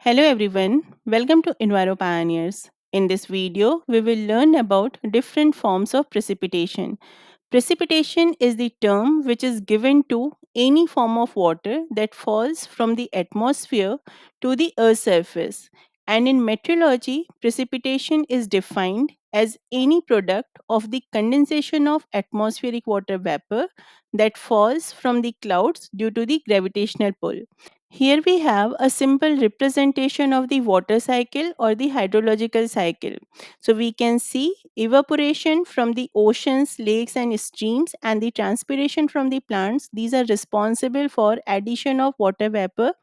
Hello everyone, welcome to EnviroPioneers. In this video, we will learn about different forms of precipitation. Precipitation is the term which is given to any form of water that falls from the atmosphere to the earth's surface. And in meteorology, precipitation is defined as any product of the condensation of atmospheric water vapor that falls from the clouds due to the gravitational pull. Here we have a simple representation of the water cycle or the hydrological cycle. So we can see evaporation from the oceans, lakes and streams and the transpiration from the plants. These are responsible for addition of water vapor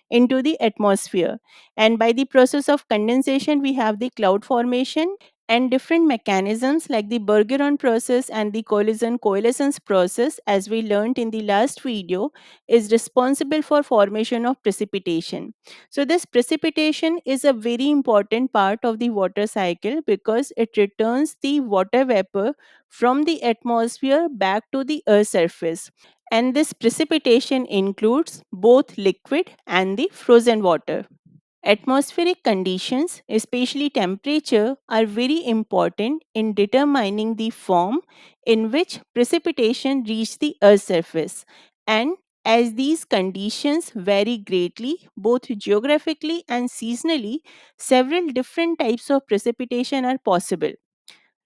into the atmosphere. And by the process of condensation, we have the cloud formation and different mechanisms like the Bergeron process and the collision coalescence process, as we learned in the last video, is responsible for formation of precipitation. So this precipitation is a very important part of the water cycle because it returns the water vapor from the atmosphere back to the earth's surface. And this precipitation includes both liquid and the frozen water. Atmospheric conditions, especially temperature, are very important in determining the form in which precipitation reaches the Earth's surface. And as these conditions vary greatly, both geographically and seasonally, several different types of precipitation are possible.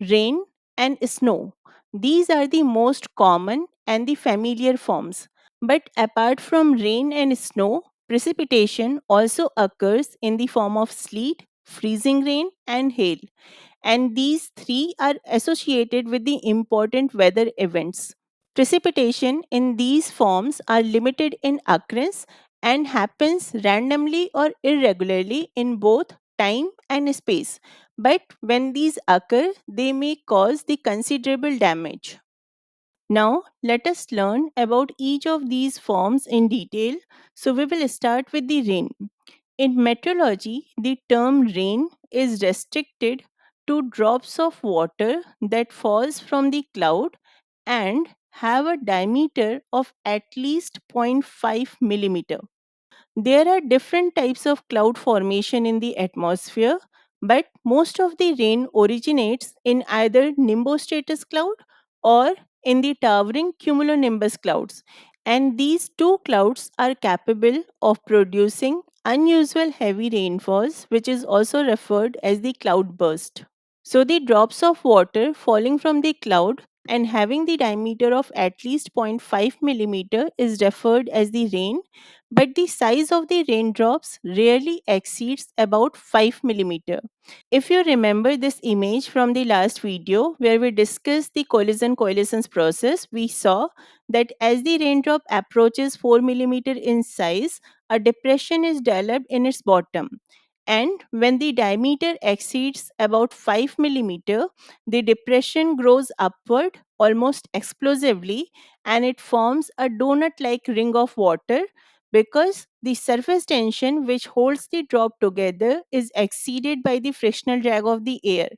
Rain and snow. These are the most common and the familiar forms. But apart from rain and snow, precipitation also occurs in the form of sleet, freezing rain, and hail. And these three are associated with the important weather events. Precipitation in these forms are limited in occurrence and happens randomly or irregularly in both time and space. But when these occur, they may cause the considerable damage. Now, let us learn about each of these forms in detail. So, we will start with the rain. In meteorology, the term rain is restricted to drops of water that falls from the cloud and have a diameter of at least zero point 0.5 millimeter. There are different types of cloud formation in the atmosphere, but most of the rain originates in either nimbostratus cloud or in the towering cumulonimbus clouds. And these two clouds are capable of producing unusual heavy rainfalls, which is also referred as the cloud burst. So the drops of water falling from the cloud and having the diameter of at least zero point 0.5 millimeter is referred as the rain, but the size of the raindrops rarely exceeds about 5 millimeter. If you remember this image from the last video where we discussed the collision coalescence process, we saw that as the raindrop approaches 4 millimeter in size, a depression is developed in its bottom. And when the diameter exceeds about 5 millimeter, the depression grows upward almost explosively and it forms a donut like ring of water because the surface tension which holds the drop together is exceeded by the frictional drag of the air,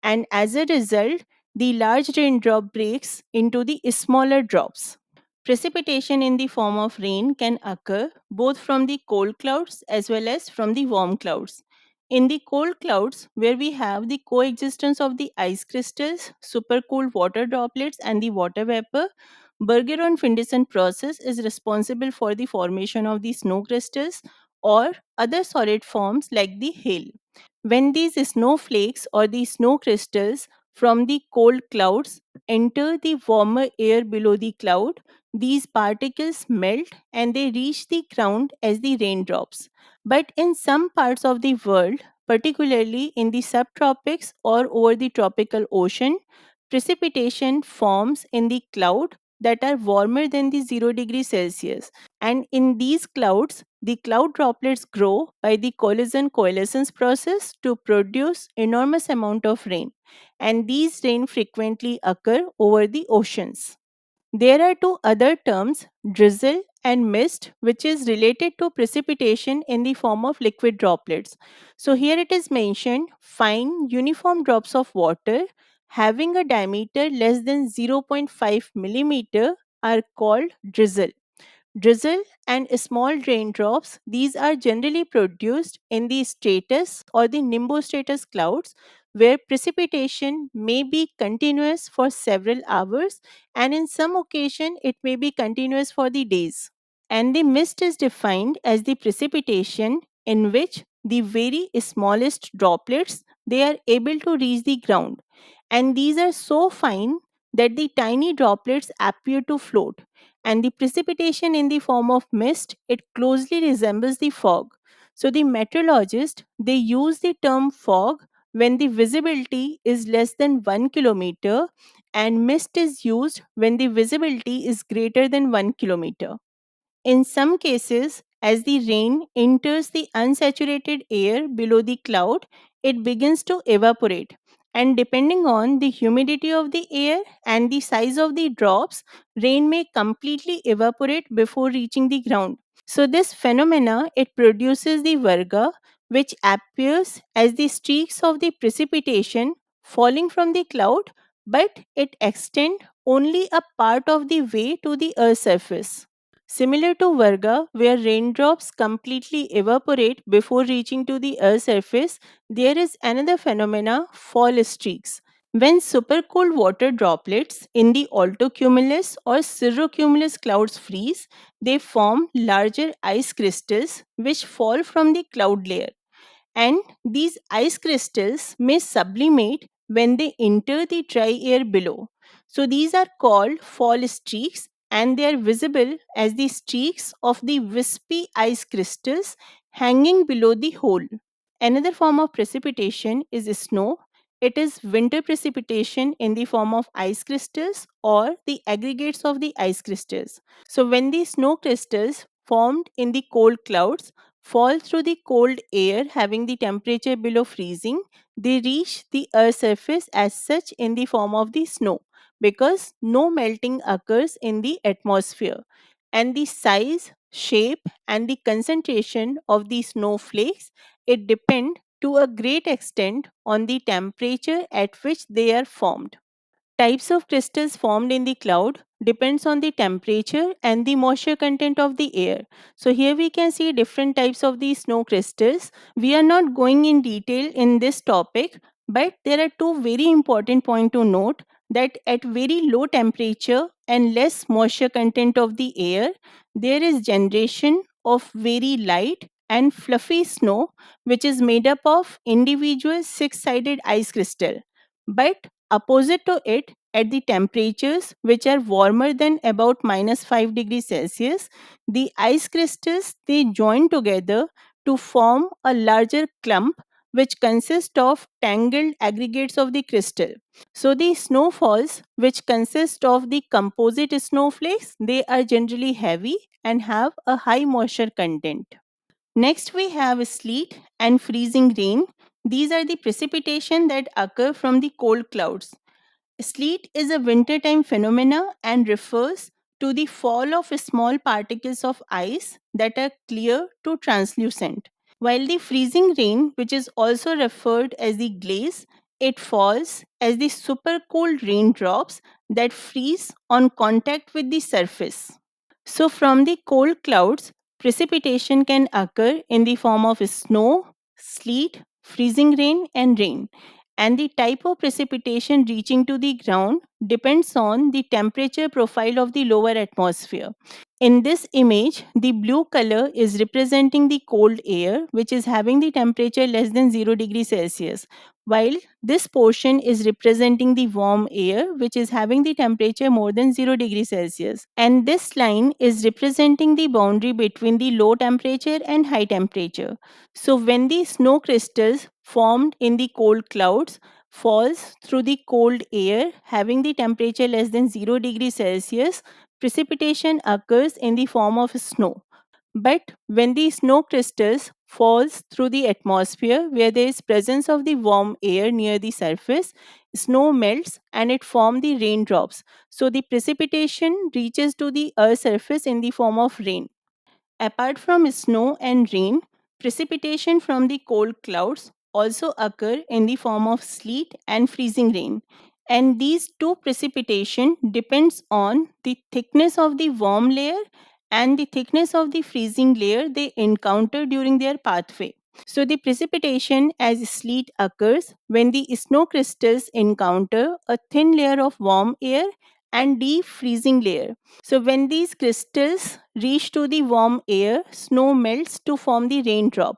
and as a result the large raindrop breaks into the smaller drops. Precipitation in the form of rain can occur both from the cold clouds as well as from the warm clouds. In the cold clouds, where we have the coexistence of the ice crystals, supercooled water droplets, and the water vapor, Bergeron-Finlayson process is responsible for the formation of the snow crystals or other solid forms like the hail. When these snowflakes or the snow crystals from the cold clouds enter the warmer air below the cloud, these particles melt and they reach the ground as the raindrops. But in some parts of the world, particularly in the subtropics or over the tropical ocean, precipitation forms in the cloud that are warmer than the 0 degree Celsius. And in these clouds, the cloud droplets grow by the collision coalescence process to produce enormous amount of rain. And these rain frequently occur over the oceans. There are two other terms, drizzle and mist, which is related to precipitation in the form of liquid droplets. So here it is mentioned fine uniform drops of water having a diameter less than zero point 0.5 millimeter are called drizzle. Drizzle and small raindrops, these are generally produced in the stratus or the nimbostratus clouds where precipitation may be continuous for several hours and in some occasion it may be continuous for the days. And the mist is defined as the precipitation in which the very smallest droplets they are able to reach the ground, and these are so fine that the tiny droplets appear to float, and the precipitation in the form of mist it closely resembles the fog. So the meteorologists they use the term fog when the visibility is less than 1 kilometer, and mist is used when the visibility is greater than 1 kilometer. In some cases, as the rain enters the unsaturated air below the cloud, it begins to evaporate. And depending on the humidity of the air and the size of the drops, rain may completely evaporate before reaching the ground. So this phenomena it produces the Virga, which appears as the streaks of the precipitation falling from the cloud, but it extends only a part of the way to the earth's surface. Similar to Virga, where raindrops completely evaporate before reaching to the Earth's surface, there is another phenomena, fall streaks. When supercooled water droplets in the altocumulus or cirrocumulus clouds freeze, they form larger ice crystals which fall from the cloud layer, and these ice crystals may sublimate when they enter the dry air below. So these are called fall streaks and they are visible as the streaks of the wispy ice crystals hanging below the hole. Another form of precipitation is snow. It is winter precipitation in the form of ice crystals or the aggregates of the ice crystals. So, when the snow crystals formed in the cold clouds fall through the cold air having the temperature below freezing, they reach the earth's surface as such in the form of the snow because no melting occurs in the atmosphere. And the size, shape, and the concentration of the snowflakes it depend to a great extent on the temperature at which they are formed. Types of crystals formed in the cloud depends on the temperature and the moisture content of the air. So here we can see different types of the snow crystals. We are not going in detail in this topic, but there are two very important points to note that at very low temperature and less moisture content of the air, there is generation of very light and fluffy snow which is made up of individual six-sided ice crystal. But opposite to it, at the temperatures which are warmer than about minus 5 degrees Celsius, the ice crystals they join together to form a larger clump which consists of tangled aggregates of the crystal. So the snowfalls which consist of the composite snowflakes they are generally heavy and have a high moisture content. Next, we have sleet and freezing rain. These are the precipitation that occur from the cold clouds. Sleet is a wintertime phenomena and refers to the fall of small particles of ice that are clear to translucent. While the freezing rain, which is also referred as the glaze, it falls as the supercooled raindrops that freeze on contact with the surface. So, from the cold clouds, precipitation can occur in the form of snow, sleet, freezing rain, and rain. And the type of precipitation reaching to the ground depends on the temperature profile of the lower atmosphere. In this image, the blue color is representing the cold air, which is having the temperature less than 0 degrees Celsius, while this portion is representing the warm air, which is having the temperature more than 0 degrees Celsius. And this line is representing the boundary between the low temperature and high temperature. So, when the snow crystals formed in the cold clouds falls through the cold air having the temperature less than 0 degrees Celsius, precipitation occurs in the form of snow. But when the snow crystals falls through the atmosphere where there is presence of the warm air near the surface, snow melts and it forms the raindrops. So the precipitation reaches to the earth's surface in the form of rain. Apart from snow and rain, precipitation from the cold clouds also occur in the form of sleet and freezing rain. And these two precipitation depends on the thickness of the warm layer and the thickness of the freezing layer they encounter during their pathway. So, the precipitation as sleet occurs when the snow crystals encounter a thin layer of warm air and deep freezing layer. So, when these crystals reach to the warm air, snow melts to form the raindrop.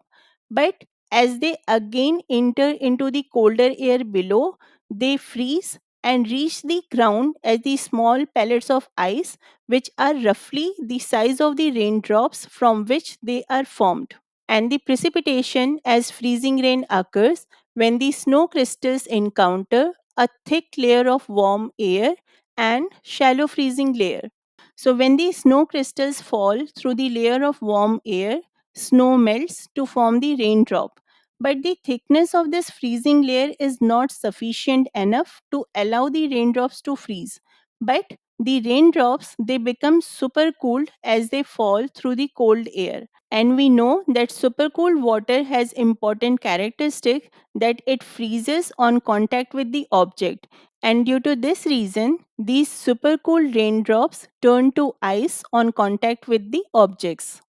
But as they again enter into the colder air below, they freeze and reach the ground as the small pellets of ice, which are roughly the size of the raindrops from which they are formed. And the precipitation as freezing rain occurs when the snow crystals encounter a thick layer of warm air and shallow freezing layer. So when the snow crystals fall through the layer of warm air, snow melts to form the raindrop. But the thickness of this freezing layer is not sufficient enough to allow the raindrops to freeze. But the raindrops they become super cooled as they fall through the cold air, and we know that supercooled water has important characteristic that it freezes on contact with the object, and due to this reason these supercooled raindrops turn to ice on contact with the objects.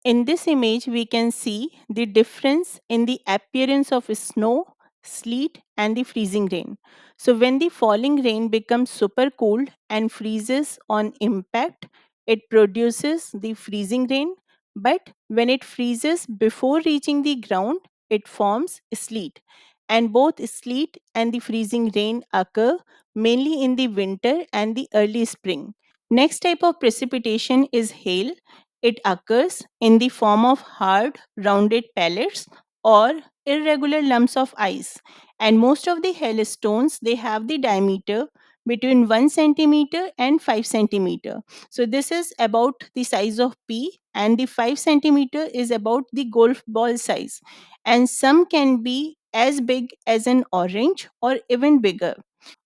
In this image, we can see the difference in the appearance of snow, sleet, and the freezing rain. So, when the falling rain becomes super cooled and freezes on impact, it produces the freezing rain. But when it freezes before reaching the ground, it forms sleet. And both sleet and the freezing rain occur mainly in the winter and the early spring. Next type of precipitation is hail. It occurs in the form of hard, rounded pellets or irregular lumps of ice. And most of the hailstones they have the diameter between 1 centimeter and 5 centimeter. So this is about the size of pea, and the 5 centimeter is about the golf ball size. And some can be as big as an orange or even bigger.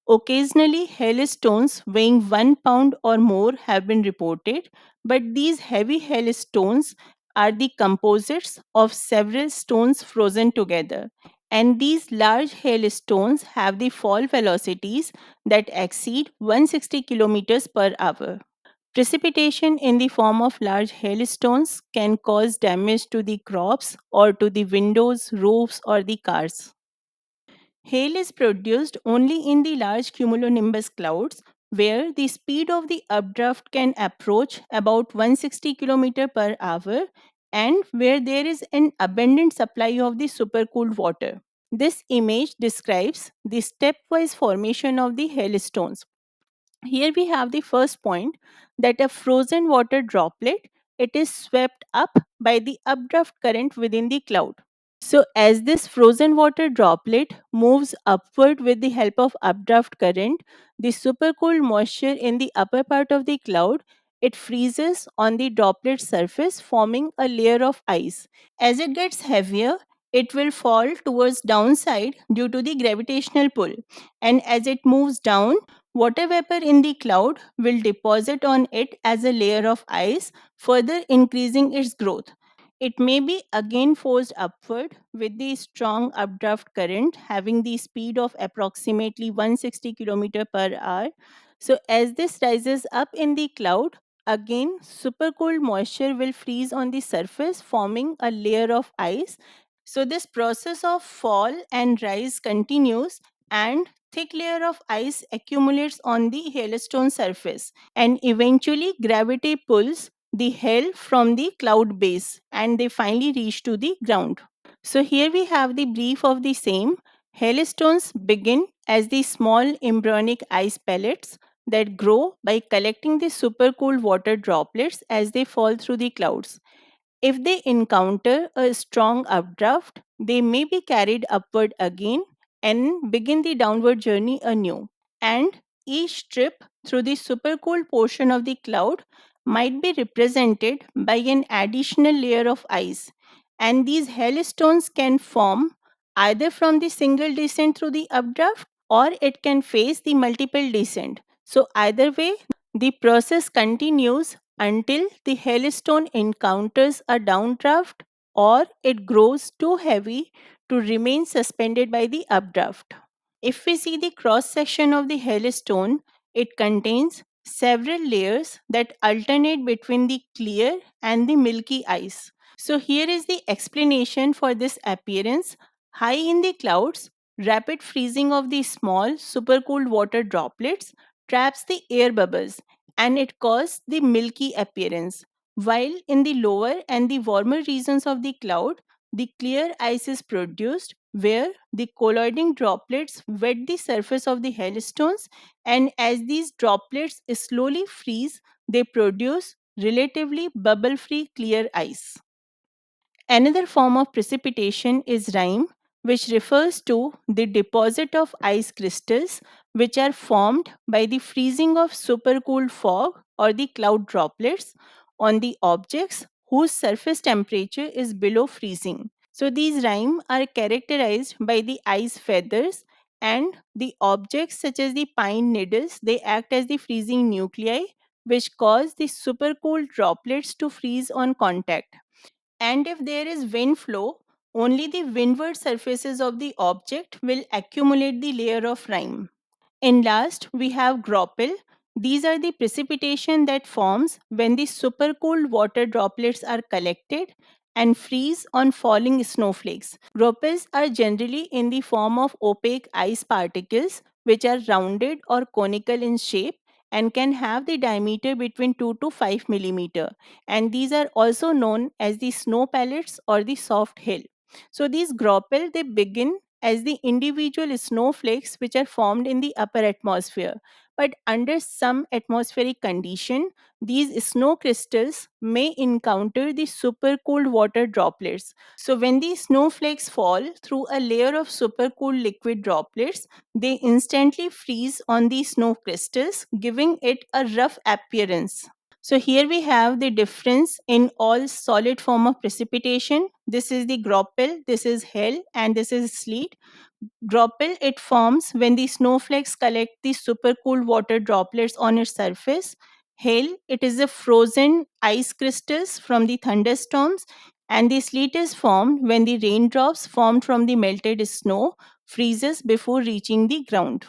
Occasionally, hailstones weighing 1 pound or more have been reported, but these heavy hailstones are the composites of several stones frozen together. And these large hailstones have the fall velocities that exceed 160 kilometers per hour. Precipitation in the form of large hailstones can cause damage to the crops or to the windows, roofs, or the cars. Hail is produced only in the large cumulonimbus clouds where the speed of the updraft can approach about 160 km per hour and where there is an abundant supply of the supercooled water. This image describes the stepwise formation of the hailstones. Here we have the first point that a frozen water droplet it is swept up by the updraft current within the cloud. So, as this frozen water droplet moves upward with the help of updraft current, the supercooled moisture in the upper part of the cloud it freezes on the droplet surface, forming a layer of ice. As it gets heavier, it will fall towards downside due to the gravitational pull. And as it moves down, water vapor in the cloud will deposit on it as a layer of ice, further increasing its growth. It may be again forced upward with the strong updraft current having the speed of approximately 160 km per hour. So, as this rises up in the cloud, again supercooled moisture will freeze on the surface, forming a layer of ice. So, this process of fall and rise continues, and thick layer of ice accumulates on the hailstone surface, and eventually gravity pulls the hail from the cloud base and they finally reach to the ground. So here we have the brief of the same. Hailstones begin as the small embryonic ice pellets that grow by collecting the supercooled water droplets as they fall through the clouds. If they encounter a strong updraft, they may be carried upward again and begin the downward journey anew. And each trip through the supercooled portion of the cloud might be represented by an additional layer of ice. And these hailstones can form either from the single descent through the updraft or it can face the multiple descent. So, either way, the process continues until the hailstone encounters a downdraft or it grows too heavy to remain suspended by the updraft. If we see the cross section of the hailstone, it contains several layers that alternate between the clear and the milky ice. So, here is the explanation for this appearance. High in the clouds, rapid freezing of the small supercooled water droplets traps the air bubbles and it causes the milky appearance. While in the lower and the warmer regions of the cloud, the clear ice is produced where the colloiding droplets wet the surface of the hailstones, and as these droplets slowly freeze, they produce relatively bubble free clear ice. Another form of precipitation is rime, which refers to the deposit of ice crystals which are formed by the freezing of supercooled fog or the cloud droplets on the objects whose surface temperature is below freezing. So these rime are characterized by the ice feathers, and the objects such as the pine needles, they act as the freezing nuclei which cause the supercooled droplets to freeze on contact. And if there is wind flow, only the windward surfaces of the object will accumulate the layer of rime. And last, we have Graupel. These are the precipitation that forms when the supercooled water droplets are collected and freeze on falling snowflakes. Graupels are generally in the form of opaque ice particles which are rounded or conical in shape and can have the diameter between 2 to 5 millimeter. And these are also known as the snow pellets or the soft hill. So these Graupel, they begin as the individual snowflakes which are formed in the upper atmosphere. But under some atmospheric condition, these snow crystals may encounter the supercooled water droplets. So when these snowflakes fall through a layer of supercooled liquid droplets, they instantly freeze on the snow crystals, giving it a rough appearance. So here we have the difference in all solid form of precipitation. This is the Graupel, this is hail, and this is sleet. Graupel, it forms when the snowflakes collect the supercooled water droplets on its surface. Hail, it is the frozen ice crystals from the thunderstorms. And the sleet is formed when the raindrops formed from the melted snow freezes before reaching the ground.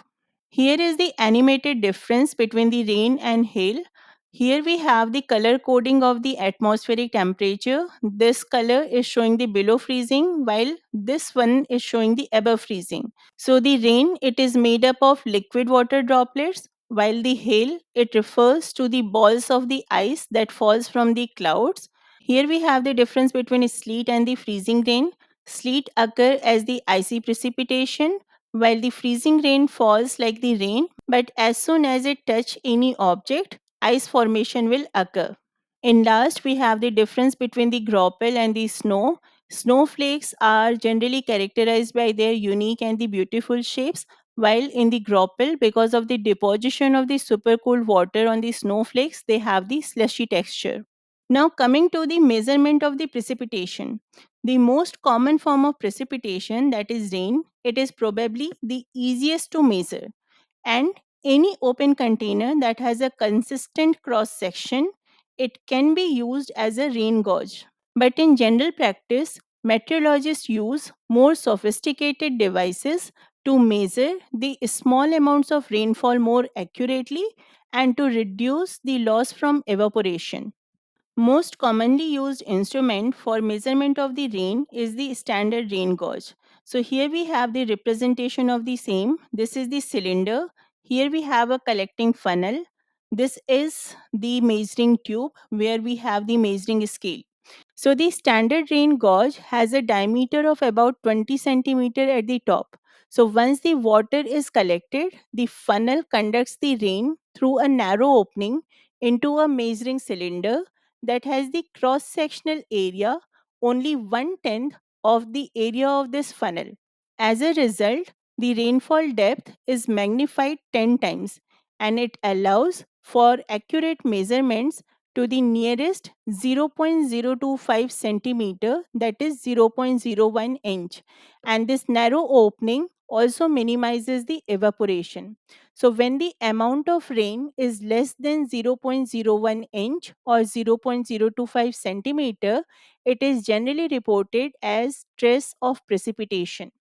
Here is the animated difference between the rain and hail. Here we have the color coding of the atmospheric temperature. This color is showing the below freezing, while this one is showing the above freezing. So the rain, it is made up of liquid water droplets, while the hail, it refers to the balls of the ice that falls from the clouds. Here we have the difference between sleet and the freezing rain. Sleet occur as the icy precipitation, while the freezing rain falls like the rain, but as soon as it touch any object, ice formation will occur. And last, we have the difference between the Graupel and the snow. Snowflakes are generally characterized by their unique and the beautiful shapes, while in the Graupel, because of the deposition of the supercooled water on the snowflakes, they have the slushy texture. Now, coming to the measurement of the precipitation. The most common form of precipitation, that is rain, it is probably the easiest to measure. And any open container that has a consistent cross section, it can be used as a rain gauge. But in general practice, meteorologists use more sophisticated devices to measure the small amounts of rainfall more accurately and to reduce the loss from evaporation. Most commonly used instrument for measurement of the rain is the standard rain gauge. So here we have the representation of the same. This is the cylinder. Here we have a collecting funnel. This is the measuring tube where we have the measuring scale. So the standard rain gauge has a diameter of about 20 centimeter at the top. So once the water is collected, the funnel conducts the rain through a narrow opening into a measuring cylinder that has the cross sectional area only one tenth of the area of this funnel. As a result, the rainfall depth is magnified 10 times, and it allows for accurate measurements to the nearest 0.025 centimeter, that is 0.01 inch. And this narrow opening also minimizes the evaporation. So when the amount of rain is less than 0.01 inch or 0.025 centimeter, it is generally reported as stress of precipitation.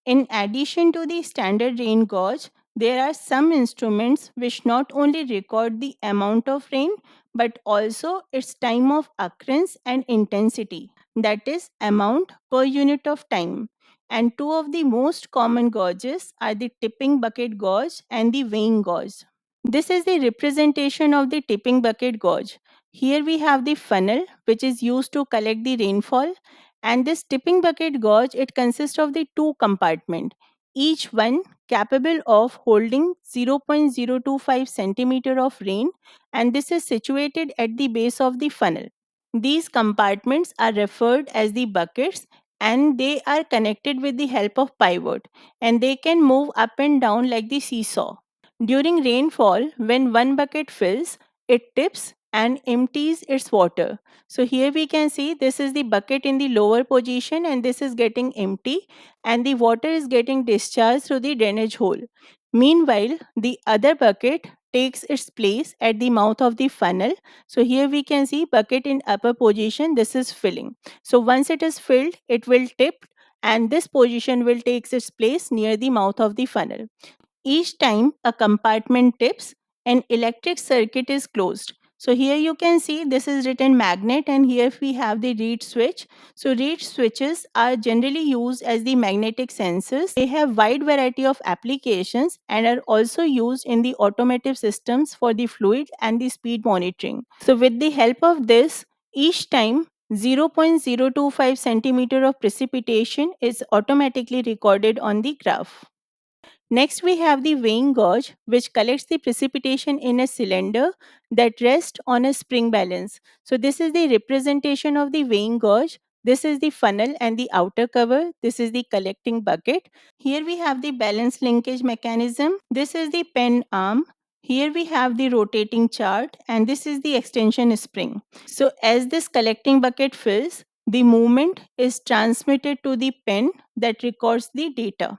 In addition to the standard rain gauge, There are some instruments which not only record the amount of rain but also its time of occurrence and intensity, that is, amount per unit of time. And two of the most common gauges are the tipping bucket gauge and the weighing gauge. This is the representation of the tipping bucket gauge. Here we have the funnel which is used to collect the rainfall, and this tipping bucket gauge, it consists of the two compartment, each one capable of holding 0.025 centimeter of rain, and this is situated at the base of the funnel. These compartments are referred as the buckets, and they are connected with the help of pivot, and they can move up and down like the seesaw. During rainfall, when one bucket fills, it tips and empties its water. So here we can see this is the bucket in the lower position and this is getting empty and the water is getting discharged through the drainage hole. Meanwhile, the other bucket takes its place at the mouth of the funnel. So here we can see bucket in upper position, this is filling. So once it is filled, it will tip and this position will take its place near the mouth of the funnel. Each time a compartment tips, an electric circuit is closed. So here you can see this is written magnet and here we have the reed switch. So reed switches are generally used as the magnetic sensors. They have wide variety of applications and are also used in the automotive systems for the fluid and the speed monitoring. So with the help of this, each time 0.025 centimeter of precipitation is automatically recorded on the graph. Next, we have the weighing gauge, which collects the precipitation in a cylinder that rests on a spring balance. So, this is the representation of the weighing gauge. This is the funnel and the outer cover. This is the collecting bucket. Here we have the balance linkage mechanism. This is the pen arm. Here we have the rotating chart, and this is the extension spring. So, as this collecting bucket fills, the movement is transmitted to the pen that records the data.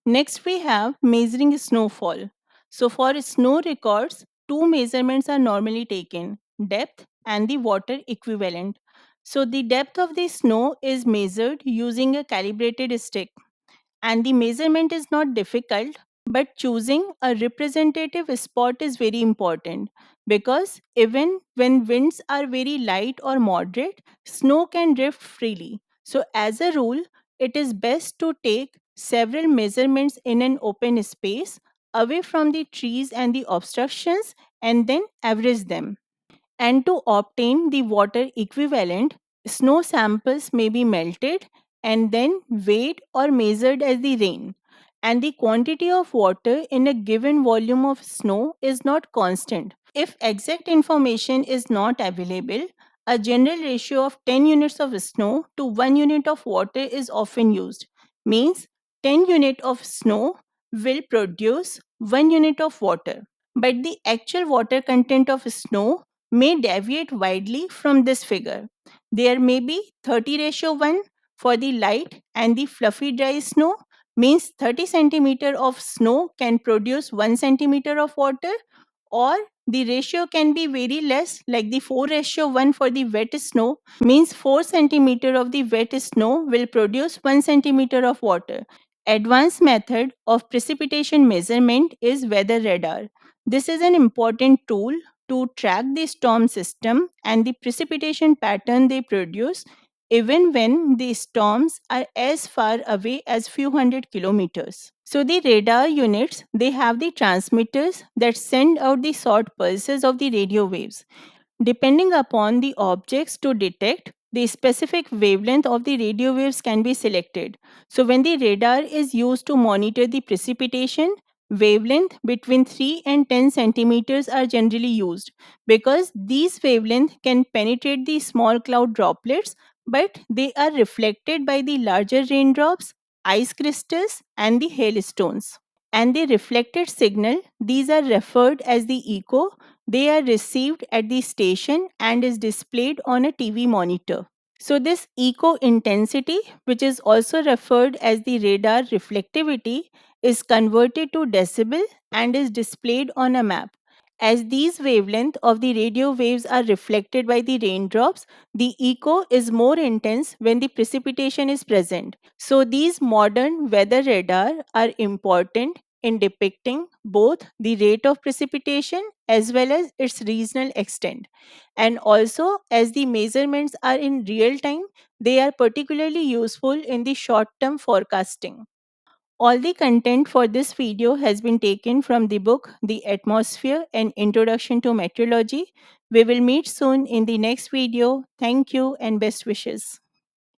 Next, we have measuring snowfall. So, for snow records, two measurements are normally taken, depth and the water equivalent. So, the depth of the snow is measured using a calibrated stick, and the measurement is not difficult, but choosing a representative spot is very important because even when winds are very light or moderate, snow can drift freely. So, as a rule, it is best to take several measurements in an open space away from the trees and the obstructions and then average them. And to obtain the water equivalent, snow samples may be melted and then weighed or measured as the rain. And the quantity of water in a given volume of snow is not constant. If exact information is not available, a general ratio of 10 units of snow to 1 unit of water is often used. Means 10 unit of snow will produce 1 unit of water. But the actual water content of snow may deviate widely from this figure. There may be 30:1 for the light and the fluffy dry snow, means 30 centimeter of snow can produce 1 centimeter of water, or the ratio can be very less like the 4:1 for the wet snow, means 4 centimeter of the wet snow will produce 1 centimeter of water. Advanced method of precipitation measurement is weather radar. This is an important tool to track the storm system and the precipitation pattern they produce even when the storms are as far away as few hundred kilometers. So the radar units, they have the transmitters that send out the short pulses of the radio waves. Depending upon the objects to detect, the specific wavelength of the radio waves can be selected. So, when the radar is used to monitor the precipitation, wavelength between 3 and 10 centimeters are generally used because these wavelength can penetrate the small cloud droplets, but they are reflected by the larger raindrops, ice crystals, and the hailstones. And the reflected signal, these are referred as the echo. They are received at the station and is displayed on a TV monitor. So this echo intensity, which is also referred as the radar reflectivity, is converted to decibel and is displayed on a map. As these wavelength of the radio waves are reflected by the raindrops, the echo is more intense when the precipitation is present. So these modern weather radar are important in depicting both the rate of precipitation as well as its regional extent. And also, as the measurements are in real time, they are particularly useful in the short term forecasting. All the content for this video has been taken from the book The Atmosphere: An Introduction to Meteorology. We will meet soon in the next video. Thank you and best wishes.